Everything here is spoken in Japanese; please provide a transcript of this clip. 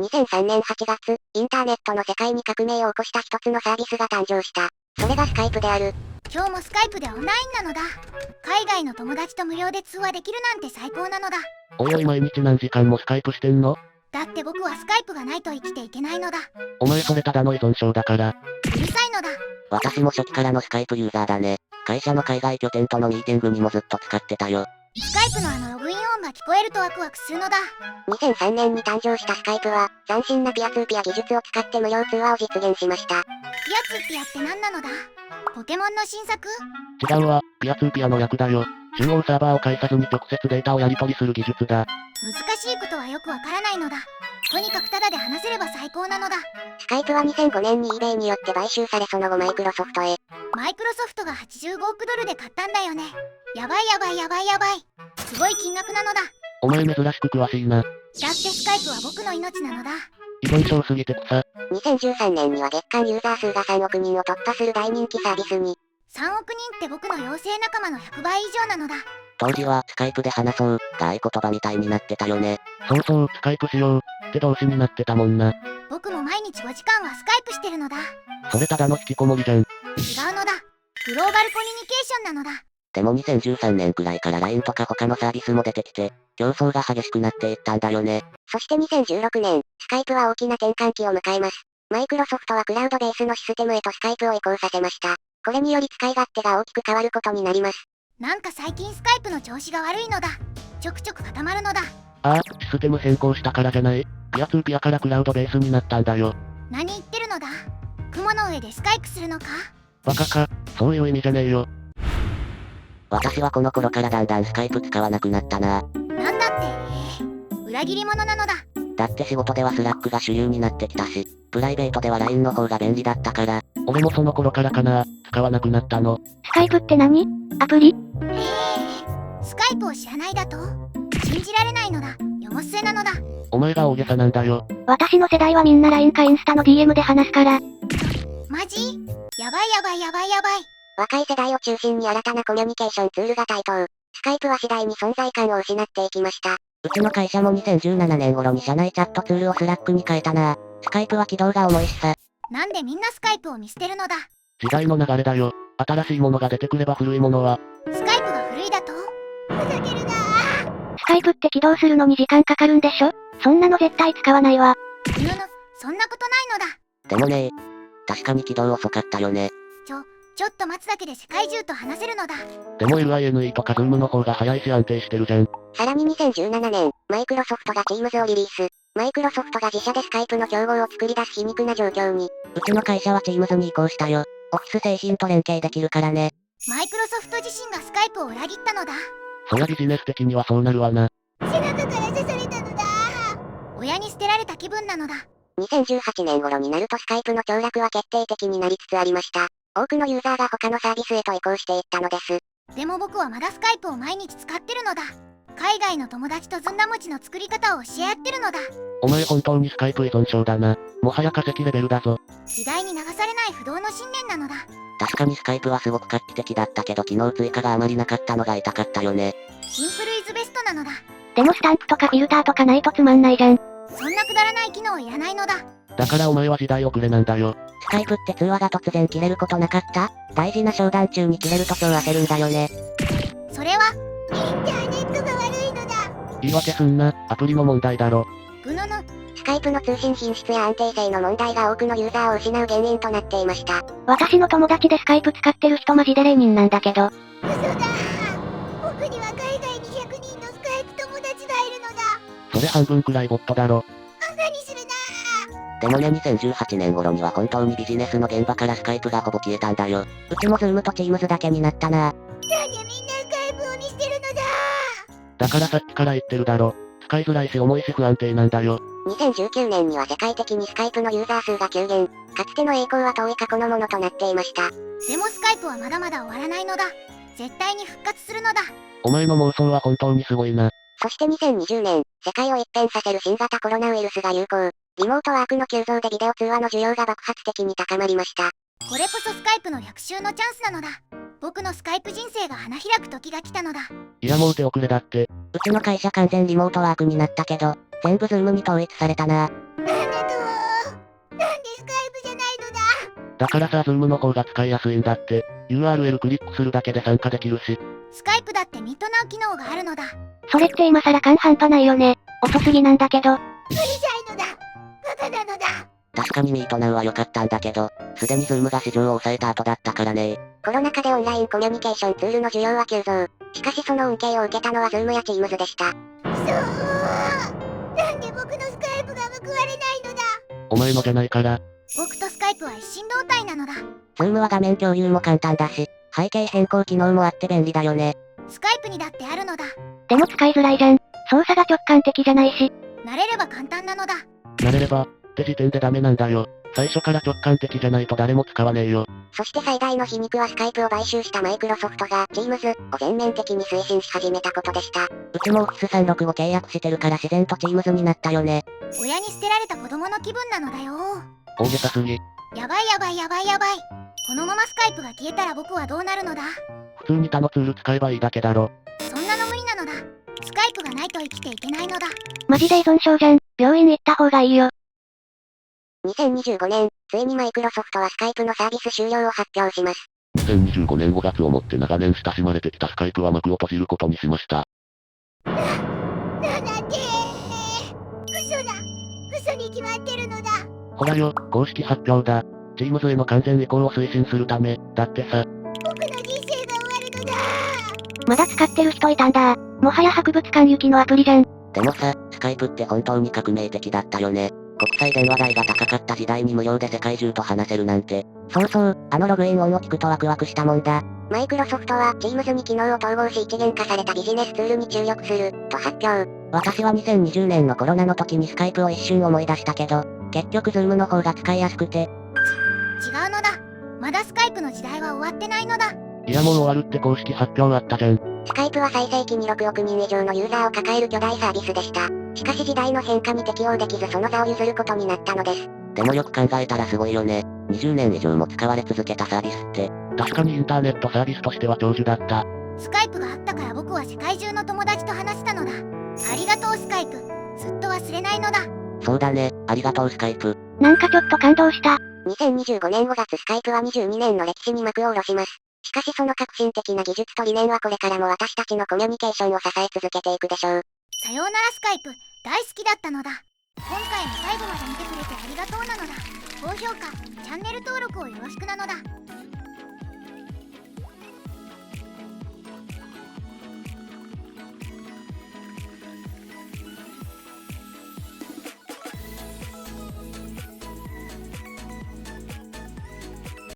2003年8月、インターネットの世界に革命を起こした一つのサービスが誕生した。それがスカイプである。今日もスカイプでオンラインなのだ。海外の友達と無料で通話できるなんて最高なのだ。おいおい、毎日何時間もスカイプしてんの？だって僕はスカイプがないと生きていけないのだ。お前それただの依存症だから。うるさいのだ。私も初期からのスカイプユーザーだね。会社の海外拠点とのミーティングにもずっと使ってたよ。スカイプのログイン音が聞こえるとワクワクするのだ。2003年に誕生したスカイプは、斬新なピアツーピア技術を使って無料通話を実現しました。ピアツーピアって何なのだ？ポケモンの新作？違うわ、ピアツーピアの略だよ。中央サーバーを介さずに直接データをやり取りする技術だ。難しいことはよくわからないのだ。とにかくタダで話せれば最高なのだ。スカイプは2005年に eBay によって買収されその後マイクロソフトへ。マイクロソフトが85億ドルで買ったんだよね。やばいやばいやばいやばい。すごい金額なのだ。お前珍しく詳しいな。だってスカイプは僕の命なのだ。依存症すぎて草。2013年には月間ユーザー数が3億人を突破する大人気サービスに。3億人って僕の妖精仲間の100倍以上なのだ。当時はスカイプで話そうが合言葉みたいになってたよね。そうそう、スカイプしようって動詞になってたもんな。僕も毎日5時間はスカイプしてるのだ。それただの引きこもりじゃん。違うのだ。グローバルコミュニケーションなのだ。でも2013年くらいから LINE とか他のサービスも出てきて、競争が激しくなっていったんだよね。そして2016年、スカイプは大きな転換期を迎えます。マイクロソフトはクラウドベースのシステムへとスカイプを移行させました。これにより使い勝手が大きく変わることになります。なんか最近スカイプの調子が悪いのだ。ちょくちょく固まるのだ。ああ、システム変更したからじゃない。ピアツーピアからクラウドベースになったんだよ。何言ってるのだ。雲の上でスカイプするのか？バカか、そういう意味じゃねえよ。私はこの頃からだんだんスカイプ使わなくなったな。なんだって、裏切り者なのだ。だって仕事ではスラックが主流になってきたし、プライベートでは LINE の方が便利だったから。俺もその頃からかな、使わなくなったの。スカイプって何？アプリ？スカイプを知らないだと？信じられないのだ。よもすえなのだ。お前が大げさなんだよ。私の世代はみんな LINE かインスタの DM で話すから。マジ？やばいやばいやばいやばい。若い世代を中心に新たなコミュニケーションツールが台頭。スカイプは次第に存在感を失っていきました。うちの会社も2017年頃に社内チャットツールをスラックに変えたな。スカイプは起動が重いしさ。なんでみんなスカイプを見捨てるのだ。時代の流れだよ。新しいものが出てくれば古いものは。スカイプが古いだと？ふざけるなー。スカイプって起動するのに時間かかるんでしょ？そんなの絶対使わないわ。そんなことないのだ。でもね確かに起動遅かったよね。ちょっと待つだけで世界中と話せるのだ。でも LINE とか Zoom の方が早いし安定してるじゃん。さらに2017年、マイクロソフトが Teams をリリース。マイクロソフトが自社でスカイプの競合を作り出す皮肉な状況に。うちの会社は Teams に移行したよ。オフィス製品と連携できるからね。マイクロソフト自身がスカイプを裏切ったのだ。そりゃビジネス的にはそうなるわな。背中から刺されたのだ。親に捨てられた気分なのだ。2018年頃になるとスカイプの凋落は決定的になりつつありました。多くのユーザーが他のサービスへと移行していったのです。でも僕はまだスカイプを毎日使ってるのだ。海外の友達とずんだ餅の作り方を教え合ってるのだ。お前本当にスカイプ依存症だな。もはや化石レベルだぞ。時代に流されない不動の信念なのだ。確かにスカイプはすごく画期的だったけど機能追加があまりなかったのが痛かったよね。シンプルイズベストなのだ。でもスタンプとかフィルターとかないとつまんないじゃん。そんなくだらない機能いらないのだ。だからお前は時代遅れなんだよ。スカイプって通話が突然切れることなかった？大事な商談中に切れると超焦るんだよね。それはインターネットが悪いのだ。言い訳すんな、アプリの問題だろ。スカイプの通信品質や安定性の問題が多くのユーザーを失う原因となっていました。私の友達でスカイプ使ってる人マジで0人なんだけど。嘘だ。僕には海外に100人のスカイプ友達がいるのだ。それ半分くらいボットだろ。何するなでもね2018年頃には本当にビジネスの現場からスカイプがほぼ消えたんだよ。うちも Zoom と Teams だけになったな。なんでみんなスカイプを見捨てるのだ。だからさっきから言ってるだろ。使いづらいし重いし不安定なんだよ。2019年には世界的にスカイプのユーザー数が急減。かつての栄光は遠い過去のものとなっていました。でもスカイプはまだまだ終わらないのだ。絶対に復活するのだ。お前の妄想は本当にすごいな。そして2020年、世界を一変させる新型コロナウイルスが流行。リモートワークの急増でビデオ通話の需要が爆発的に高まりました。これこそスカイプの100周のチャンスなのだ。僕のスカイプ人生が花開く時が来たのだ。いやもう手遅れだって。うちの会社完全リモートワークになったけど、全部ズームに統一されたな。だからさ、ズームの方が使いやすいんだって。URL クリックするだけで参加できるし。スカイプだってミッドナウ機能があるのだ。それって今更感半端ないよね。遅すぎなんだけど。うるさいのだ。バカなのだ。確かにミートナウは良かったんだけど、すでにズームが市場を抑えた後だったからね。コロナ禍でオンラインコミュニケーションツールの需要は急増。しかしその恩恵を受けたのはズームやチームズでした。そう。なんで僕のスカイプが報われないのだ。お前のじゃないから。僕とスカイプは一心同体なのだ。ズームは画面共有も簡単だし、背景変更機能もあって便利だよね。スカイプにだってあるのだ。でも使いづらいじゃん。操作が直感的じゃないし。慣れれば簡単なのだ。慣れれば、って時点でダメなんだよ。最初から直感的じゃないと誰も使わねえよ。そして最大の皮肉はスカイプを買収したマイクロソフトが Teams を全面的に推進し始めたことでした。うちも Office 365契約してるから自然と Teams になったよね。親に捨てられた子供の気分なのだよ。大げさすぎ。やばいやばいやばいやばい。このままスカイプが消えたら僕はどうなるのだ。普通に他のツール使えばいいだけだろ。そんなの無理なのだ。スカイプがないと生きていけないのだ。マジで依存症じゃん。病院行った方がいいよ。2025年、ついにマイクロソフトはスカイプのサービス終了を発表します。2025年5月をもって長年親しまれてきたスカイプは幕を閉じることにしました。なんで嘘だ。嘘に決まってるのだ。ほらよ、公式発表だ。Teams への完全移行を推進するため、だってさ。僕の人生が終わるのだ。まだ使ってる人いたんだ。もはや博物館行きのアプリじゃん。でもさ、スカイプって本当に革命的だったよね。国際電話代が高かった時代に無料で世界中と話せるなんて。そうそう、あのログイン音を聞くとワクワクしたもんだ。マイクロソフトは Teams に機能を統合し一元化されたビジネスツールに注力する、と発表。私は2020年のコロナの時にスカイプを一瞬思い出したけど、結局 Zoom の方が使いやすくて。違うのだ。まだスカイプの時代は終わってないのだ。いやもう終わるって公式発表あったじゃん。スカイプは最盛期に6億人以上のユーザーを抱える巨大サービスでした。しかし時代の変化に適応できずその座を譲ることになったのです。でもよく考えたらすごいよね。20年以上も使われ続けたサービスって。確かにインターネットサービスとしては長寿だった。スカイプがあったから僕は世界中の友達と話したのだ。ありがとうスカイプ。ずっと忘れないのだ。そうだね、ありがとうスカイプ。なんかちょっと感動した。2025年5月スカイプは22年の歴史に幕を下ろします。しかしその革新的な技術と理念はこれからも私たちのコミュニケーションを支え続けていくでしょう。さようならスカイプ、大好きだったのだ。今回も最後まで見てくれてありがとうなのだ。高評価、チャンネル登録をよろしくなのだ。